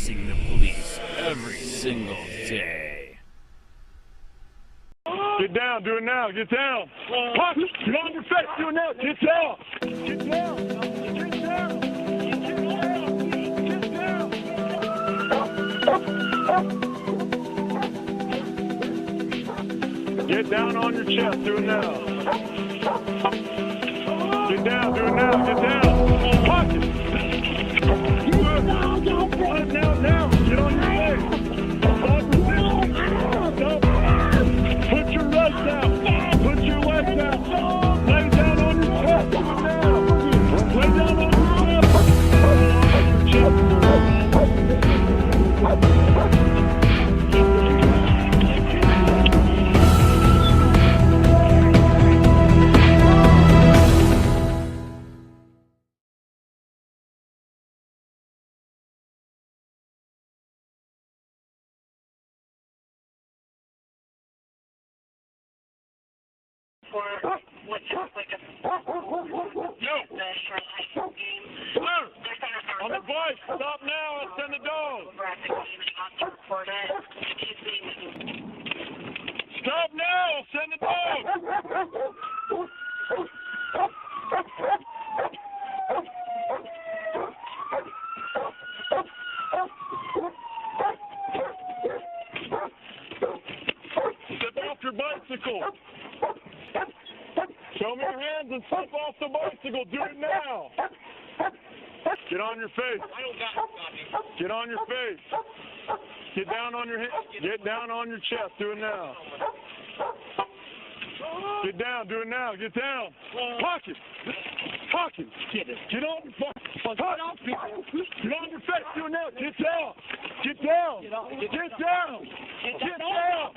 facing the police every single day. Get down, do it now, get down. Punch, get on your face, do it now, get down. Get down, get down, get down, get down on your chest, do it now. Get down, do it now, get down. Punch it. Now, get on your face. Stop resisting. Stop. Put your legs out. Put your legs out. Lay down on your chest. Lay down on your on the bike, stop now and send the dog. Stop now, send the dog. Step off your bicycle. Show me your hands and step off the bicycle. Do it now. Get on your face. Get on your face. Get down on your get down on your chest. Do it now. Get down. Do it now. Get down. Pocket. Pocket. Get on your face. Get on your face. Do it now. Get down. Get down. Get down. Get down.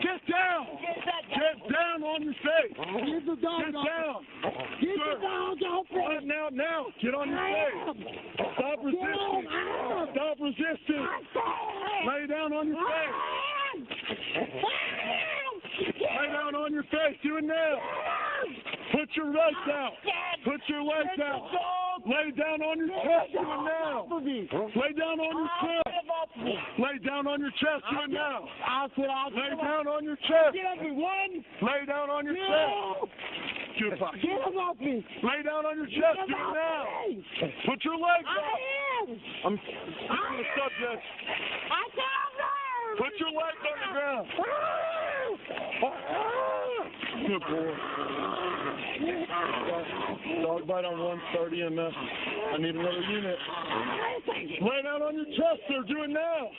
Get down. Get down on your face. Get down. Get down. Now. Get on your face. Stop resisting. Stop resisting. Lay down on your face. Lay down on your face. Do it now. Put your legs out. Put your legs out. Lay down on your chest. Do it now. Lay down on your chest. Lay down on your chest. Do it now. Lay down on your chest. Lay down on your chest. Get him off me. Lay down on your chest. Do it now. Put your legs out. I'm the subject. Put your legs on the ground. Good boy. Dog bite on 130 MS. I need another unit. Lay down on your chest, sir. Do it now.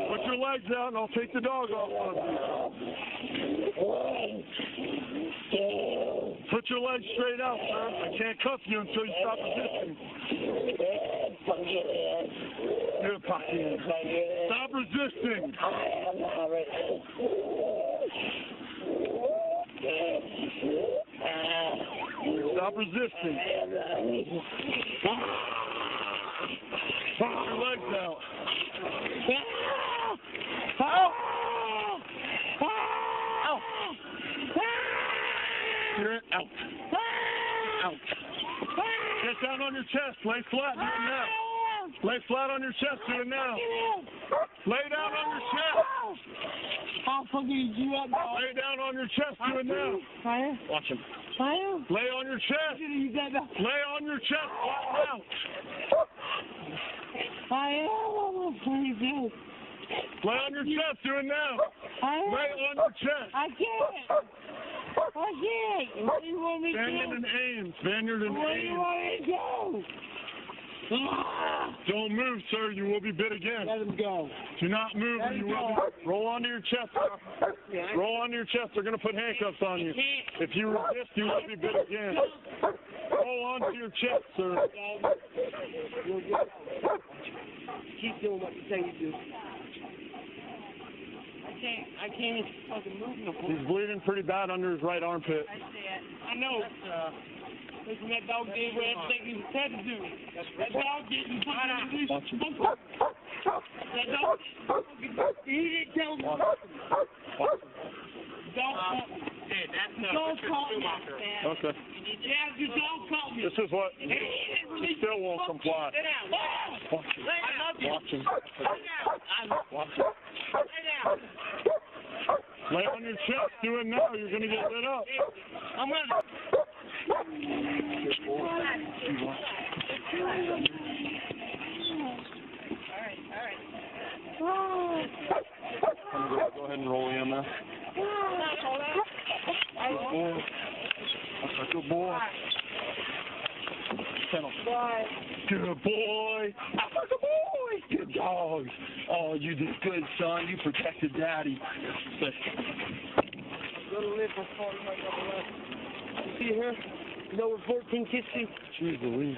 Put your legs out and I'll take the dog off of you. Put your legs straight out, sir. I can't cuff you until you stop resisting. Good pocket. Stop resisting. Stop resisting. Put your legs out. Out. You're out. Out. Get down on your chest. Lay flat. Do it now. Lay flat on your chest. Do it now. Lay down on your chest. Lay down on your chest. Do it now. Watch him. Lay on your chest. Lay on your chest. Flat out. Lay on your chest. Do it now. Lay on your chest. I can't. What do you want me to do? Spaniard and aim. Spaniard and What do you aim. want me to do? Don't move, sir. You will be bit again. Let him go. Do not move or you will be. Roll onto your chest, sir. Roll onto your chest. They're going to put handcuffs on you. If you resist, you will be bit again. Roll onto your chest, sir. Keep doing what you say you do. I can't even fucking move no more. He's bleeding pretty bad under his right armpit. I know. Listen, that dog did everything he was had to do. That dog didn't put him in the Watch him. That dog, he didn't tell me. Dog, Don't call me. Okay. Yeah, just don't call me. This is what he still won't comply. Sit down. Watch him. I love you. Watch him. Watch him. Sit down. Lay on your chest. Do it now. You're gonna get lit up. I'm gonna. Go ahead and roll in there. Good boy. Good boy. Good boy. Good dog. Oh, you did good, son. You protected daddy. See here? Number 14 kissed you. Jeez Louise.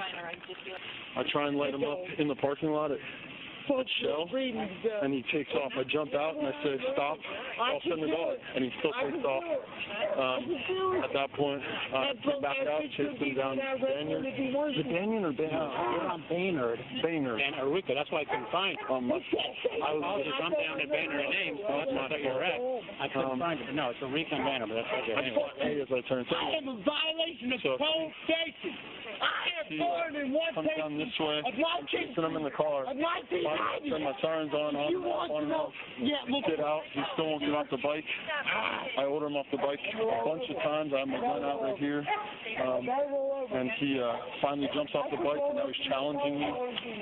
I try and light him up in the parking lot at Shell, and he takes off. I jump out and I say, stop, I'll send the dog. And he still takes off. At that point, I come back out, chase him down Banyan. Is it Banyan or Baynard? We're on Baynard. Baynard. And Rico, that's why I couldn't find it. I was just I'm down at Baynard and Ames, so that's why you're right. I couldn't find it. No, it's a Rico and Baynard, but that's right there. Anyway. As I turn I am a violation of probation. I am born in one comes down this way, I'm chasing him in the car. Turn my sirens on and off. Get out. He still won't get off the bike. I order him off the bike a bunch of times. I have my gun out right here. And he finally jumps off the bike, and now he's challenging me,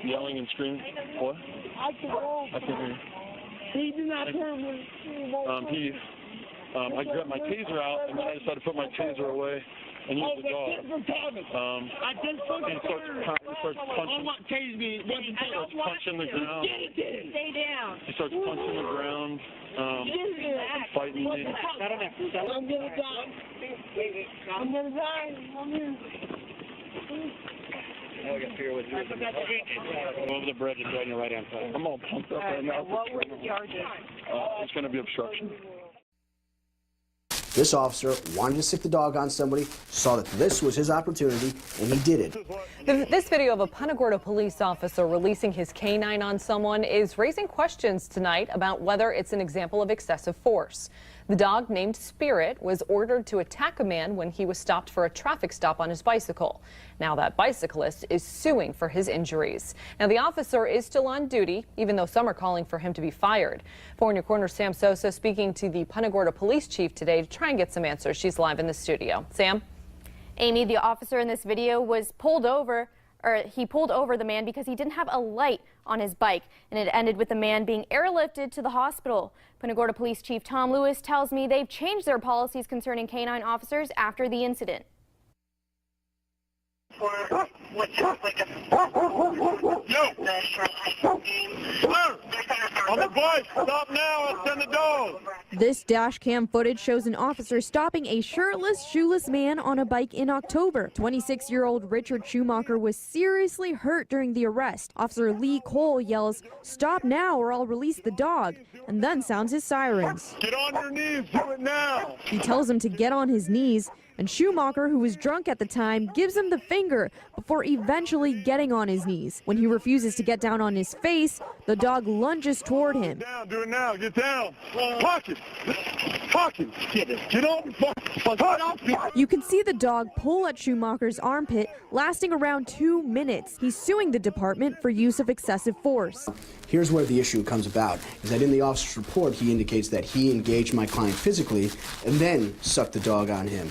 yelling and screaming. What? I can hear you. He did not turn me. I grabbed my taser out, and then I decided to put my taser away and use the dog. He starts punching the ground. Stay down. He starts punching the ground, fighting me. I'm gonna die. I'm gonna die. I'm here. Go over the bridge and join your right hand side. I'm all pumped up right now. What were the charges? It's going to be obstruction. This officer wanted to stick the dog on somebody, saw that this was his opportunity, and he did it. This video of a Punta Gorda police officer releasing his canine on someone is raising questions tonight about whether it's an example of excessive force. The dog, named Spirit, was ordered to attack a man when he was stopped for a traffic stop on his bicycle. Now that bicyclist is suing for his injuries. Now the officer is still on duty, even though some are calling for him to be fired. 4 News Corner's Sam Sosa speaking to the Punta Gorda police chief today to try and get some answers. She's live in the studio. Sam? Amy, the officer in this video was pulled over the man because he didn't have a light on his bike, and it ended with the man being airlifted to the hospital. Punta Gorda Police Chief Tom Lewis tells me they've changed their policies concerning canine officers after the incident. On the bike, stop now and send the dog. This dash cam footage shows an officer stopping a shirtless, shoeless man on a bike in October. 26-year-old Richard Schumacher was seriously hurt during the arrest. Officer Lee Cole yells, "Stop now or I'll release the dog," and then sounds his sirens. Get on your knees, do it now. He tells him to get on his knees, and Schumacher, who was drunk at the time, gives him the finger before eventually getting on his knees. When he refuses to get down on his face, the dog lunges toward him. Down, do it now, get down. Pocket. Get on. You can see the dog pull at Schumacher's armpit, lasting around 2 minutes. He's suing the department for use of excessive force. Here's where the issue comes about, is that in the officer's report, he indicates that he engaged my client physically and then sucked the dog on him.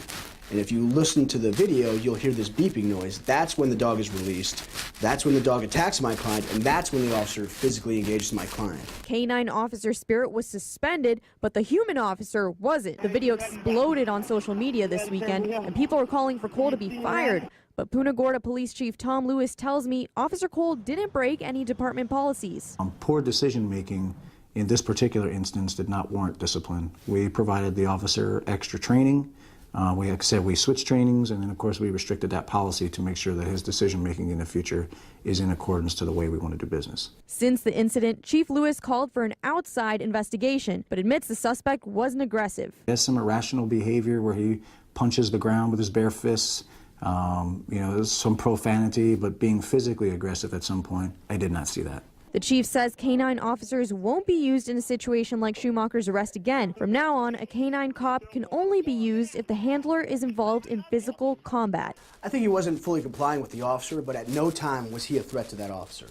And if you listen to the video, you'll hear this beeping noise. That's when the dog is released. That's when the dog attacks my client, and that's when the officer physically engages my client. Canine Officer Spirit was suspended, but the human officer wasn't. The video exploded on social media this weekend, and people are calling for Cole to be fired. But Punta Gorda Police Chief Tom Lewis tells me Officer Cole didn't break any department policies. Poor decision-making in this particular instance did not warrant discipline. We provided the officer extra training. Like I said, we switched trainings, and then of course we restricted that policy to make sure that his decision-making in the future is in accordance to the way we want to do business. Since the incident, Chief Lewis called for an outside investigation, but admits the suspect wasn't aggressive. He has some irrational behavior where he punches the ground with his bare fists. There's some profanity, but being physically aggressive at some point, I did not see that. The chief says canine officers won't be used in a situation like Schumacher's arrest again. From now on, a canine cop can only be used if the handler is involved in physical combat. I think he wasn't fully complying with the officer, but at no time was he a threat to that officer.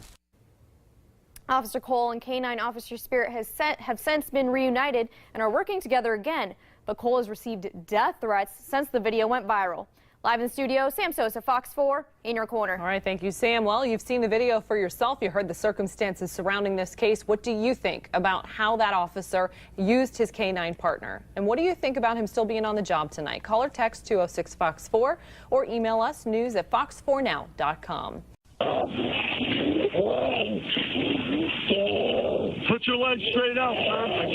Officer Cole and Canine Officer Spirit have since been reunited and are working together again. But Cole has received death threats since the video went viral. Live in the studio, Sam Sosa, Fox 4, in your corner. All right, thank you, Sam. Well, you've seen the video for yourself. You heard the circumstances surrounding this case. What do you think about how that officer used his canine partner? And what do you think about him still being on the job tonight? Call or text 206-FOX4 or email us news@fox4now.com. Put your legs straight out,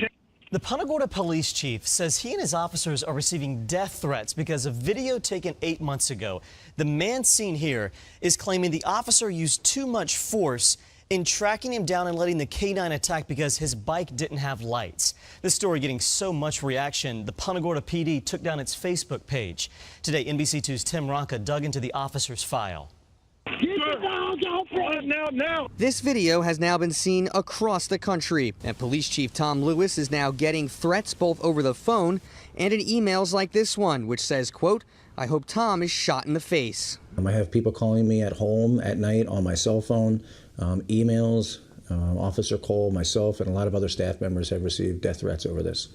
sir. The Punta Gorda police chief says he and his officers are receiving death threats because of video taken 8 months ago. The man seen here is claiming the officer used too much force in tracking him down and letting the canine attack because his bike didn't have lights. This story getting so much reaction, the Punta Gorda PD took down its Facebook page. Today, NBC2's Tim Ronca dug into the officer's file. Now. This video has now been seen across the country, and Police Chief Tom Lewis is now getting threats both over the phone and in emails like this one, which says, quote, "I hope Tom is shot in the face." I have people calling me at home at night on my cell phone, emails. Officer Cole, myself, and a lot of other staff members have received death threats over this.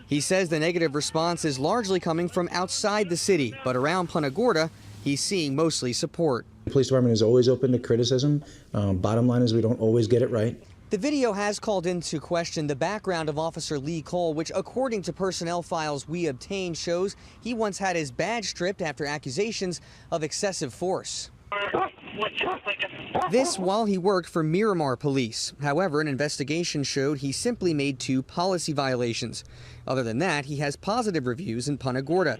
He says the negative response is largely coming from outside the city, but around Punta Gorda, he's seeing mostly support. The police department is always open to criticism. Bottom line is we don't always get it right. The video has called into question the background of Officer Lee Cole, which according to personnel files we obtained shows he once had his badge stripped after accusations of excessive force. This while he worked for Miramar Police. However, an investigation showed he simply made 2 policy violations. Other than that, he has positive reviews in Punta Gorda.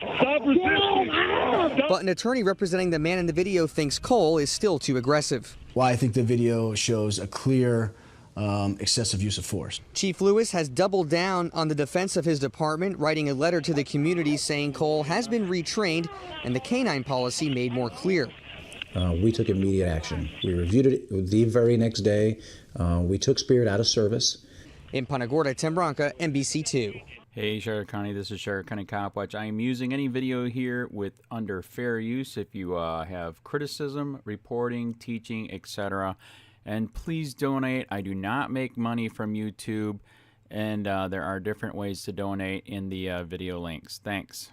But an attorney representing the man in the video thinks Cole is still too aggressive. Why I think the video shows a clear excessive use of force. Chief Lewis has doubled down on the defense of his department, writing a letter to the community saying Cole has been retrained and the canine policy made more clear. We took immediate action. We reviewed it the very next day. We took Spirit out of service. In Punta Gorda, Tim Ronca, NBC2. Hey, Sheriff County, this is Sheriff County Copwatch. I am using any video here with under fair use if you have criticism, reporting, teaching, etc. And please donate. I do not make money from YouTube, and there are different ways to donate in the video links. Thanks.